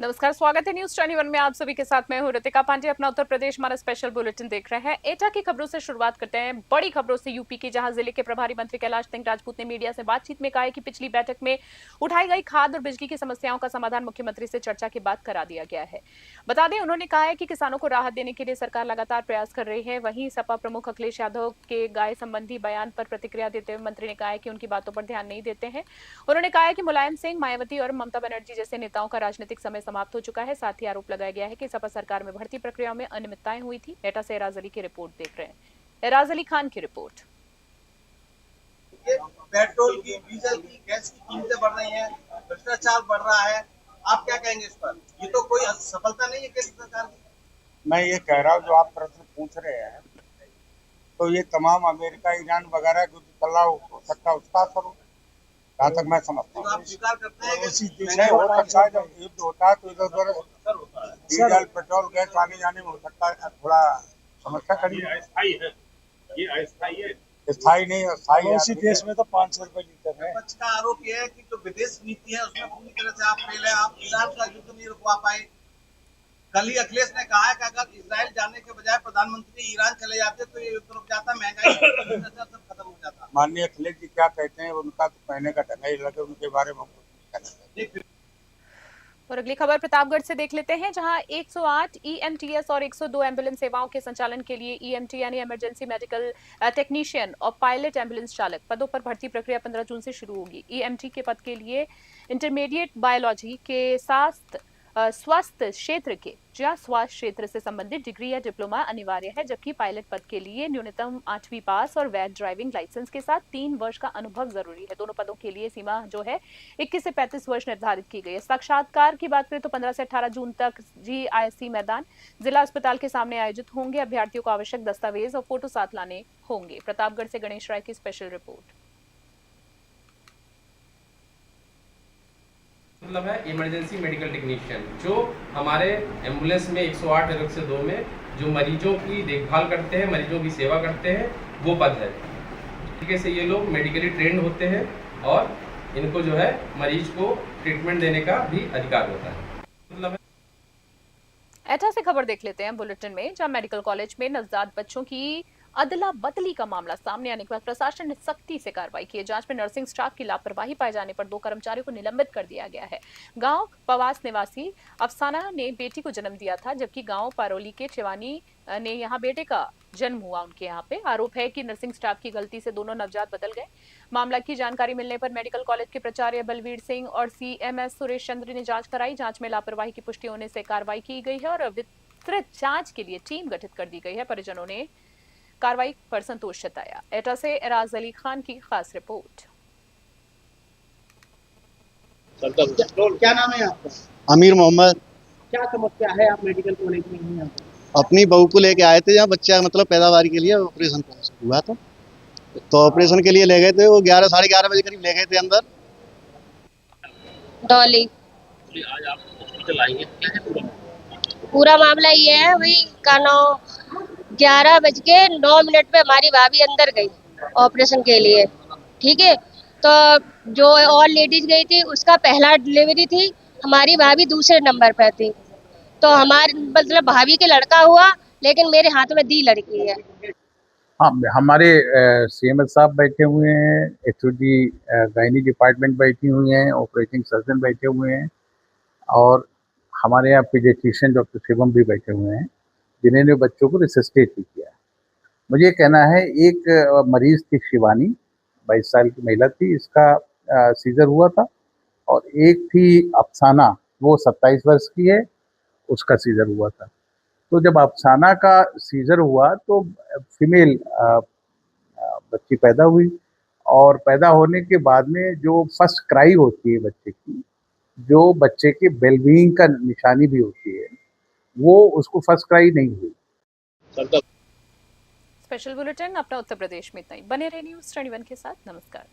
नमस्कार, स्वागत है न्यूज 21 में। आप सभी के साथ मैं हूं ऋतिका पांडे। अपना उत्तर प्रदेश हमारा स्पेशल बुलेटिन देख रहे हैं। एटा की खबरों से शुरुआत करते हैं, बड़ी खबरों से यूपी की, जहां जिले के प्रभारी मंत्री कैलाश सिंह राजपूत ने मीडिया से बातचीत में कहा है कि पिछली बैठक में उठाई गई खाद और बिजली की समस्याओं का समाधान मुख्यमंत्री से चर्चा के बाद करा दिया गया है। बता दें, उन्होंने कहा है कि किसानों को राहत देने के लिए सरकार लगातार प्रयास कर रही है। वहीं सपा प्रमुख अखिलेश यादव के गाय संबंधी बयान पर प्रतिक्रिया देते हुए मंत्री ने कहा है कि उनकी बातों पर ध्यान नहीं देते हैं। उन्होंने कहा है कि मुलायम सिंह, मायावती और ममता बनर्जी जैसे नेताओं का राजनीतिक समय समाप्त हो चुका है। साथ ही आरोप लगाया गया है कि सपा सरकार में भर्ती प्रक्रिया में अनियमितताएं हुई थी। एटा से एराज अली की रिपोर्ट देख रहे हैं। एराज अली खान की रिपोर्ट। पेट्रोल की, डीजल की, गैस की कीमतें बढ़ रही हैं, भ्रष्टाचार बढ़ रहा है, आप क्या कहेंगे इस पर? ये तो कोई सफलता नहीं है केंद्र सरकार की। मैं ये कह रहा हूँ, जो आप प्रश्न पूछ रहे हैं तो ये तमाम अमेरिका, ईरान वगैरह जो चल रहा हो सकता है उसका असर हो, जहाँ तक मैं समझता हूँ। आप स्वीकार करते हैं कि नहीं हो सकता है, जब युद्ध होता है तो इधर उधर डीजल पेट्रोल गैस आने जाने में हो सकता है थोड़ा समस्या खड़ी है। ये अस्थायी है, स्थायी नहीं है, स्थायी है। उसी देश में तो 500 रुपए लीटर है। विपक्ष का आरोप यह है कि जो विदेश नीति है उसमें पूरी तरह से आप फेल है। आप ईरान का युद्ध नहीं रुकवा पाए। कल ही अखिलेश ने कहा है कि अगर इजराइल जाने के बजाय प्रधानमंत्री ईरान चले जाते तो ये युद्ध रुक जाता, महंगाई सब खत्म हो जाता। माननीय अखिलेश जी क्या कहते हैं उनका तो कहने का ढंग ही लगे, उनके बारे में हम कुछ नहीं कहना चाहते। और अगली खबर प्रतापगढ़ से देख लेते हैं, जहां 108 ईएमटीएस और 102 एम्बुलेंस सेवाओं के संचालन के लिए ईएमटी यानी इमरजेंसी मेडिकल टेक्नीशियन और पायलट एम्बुलेंस चालक पदों पर भर्ती प्रक्रिया 15 जून से शुरू होगी। ईएमटी के पद के लिए इंटरमीडिएट बायोलॉजी के साथ स्वास्थ्य क्षेत्र से संबंधित डिग्री या डिप्लोमा अनिवार्य है, जबकि पायलट पद के लिए न्यूनतम 8वीं पास और वैध ड्राइविंग लाइसेंस के साथ 3 वर्ष का अनुभव जरूरी है। दोनों पदों के लिए सीमा जो है 21 से 35 वर्ष निर्धारित की गई है। साक्षात्कार की बात करें तो 15 से 18 जून तक जीआईएससी मैदान जिला अस्पताल के सामने आयोजित होंगे। अभ्यर्थियों को आवश्यक दस्तावेज और फोटो साथ लाने होंगे। प्रतापगढ़ से गणेश राय की स्पेशल रिपोर्ट। मतलब है इमरजेंसी मेडिकल टेक्नीशियन, जो हमारे एम्बुलेंस में 108 और 102 में जो मरीजों की देखभाल करते हैं, मरीजों की सेवा करते हैं, वो पद है। तरीके से ये लोग मेडिकली ट्रेंड होते हैं और इनको जो है मरीज को ट्रीटमेंट देने का भी अधिकार होता है। मतलब एटा से खबर देख लेते हैं बुलेटिन में, जहां मेडिकल कॉलेज में नवजात बच्चों की अदला बदली का मामला सामने आने के बाद प्रशासन ने सख्ती से कार्रवाई की है। जांच में नर्सिंग स्टाफ की लापरवाही पाए जाने पर 2 कर्मचारियों को निलंबित कर दिया गया है। गांव पवास निवासी अफसाना ने बेटी को जन्म दिया था, जबकि गांव पारोली के शिवानी ने यहां बेटे का जन्म हुआ। उनके यहाँ पे आरोप है कि नर्सिंग स्टाफ की गलती से दोनों नवजात बदल गए। मामला की जानकारी मिलने पर मेडिकल कॉलेज के प्राचार्य बलवीर सिंह और सीएमएस सुरेश चंद्र ने जांच कराई। जांच में लापरवाही की पुष्टि होने से कार्रवाई की गई है और विस्तृत जांच के लिए टीम गठित कर दी गई है। परिजनों ने कार्रवाई पर संतोष जताया। एटा से एराज अली खान की खास रिपोर्ट। क्या नाम है आपका? अमीर मोहम्मद। क्या समस्या है? आप मेडिकल कॉलेज में हैं? अपनी बहू को लेके आए थे, यहाँ बच्चा मतलब पैदावार के लिए ऑपरेशन हुआ था, तो ऑपरेशन के लिए ले गए थे। वो 11 साढ़े 11 बजे करीब ले गए थे अंदर। डॉली आज आप हॉस्पिटल आई हैं, क्या है पूरा मामला ये है, वही का 11:09 पे हमारी भाभी अंदर गई ऑपरेशन के लिए। ठीक है, तो जो और लेडीज गई थी उसका पहला डिलीवरी थी, हमारी भाभी दूसरे नंबर पर थी। तो हमारे मतलब भाभी के लड़का हुआ, लेकिन मेरे हाथ में दी लड़की है। हाँ, हमारे सीएमएस साहब बैठे हुए हैं, एचओडी गायनी डिपार्टमेंट बैठी हुई हैं, ऑपरेटिंग सर्जन बैठे हुए हैं और हमारे यहाँ पीडियाट्रिशियन डॉक्टर शिवम भी बैठे हुए हैं, जिन्होंने बच्चों को रिसस्टेट भी किया है। मुझे कहना है, एक मरीज थी शिवानी, 22 साल की महिला थी, इसका सीजर हुआ था, और एक थी अफसाना, वो 27 वर्ष की है, उसका सीजर हुआ था। तो जब अफसाना का सीजर हुआ तो फीमेल बच्ची पैदा हुई, और पैदा होने के बाद में जो फर्स्ट क्राई होती है बच्चे की, जो बच्चे के वेलबीइंग का निशानी भी होती है, वो उसको फर्स्ट क्राई नहीं हुई। स्पेशल बुलेटिन अपना उत्तर प्रदेश में इतना ही। बने रहे न्यूज 21 के साथ। नमस्कार।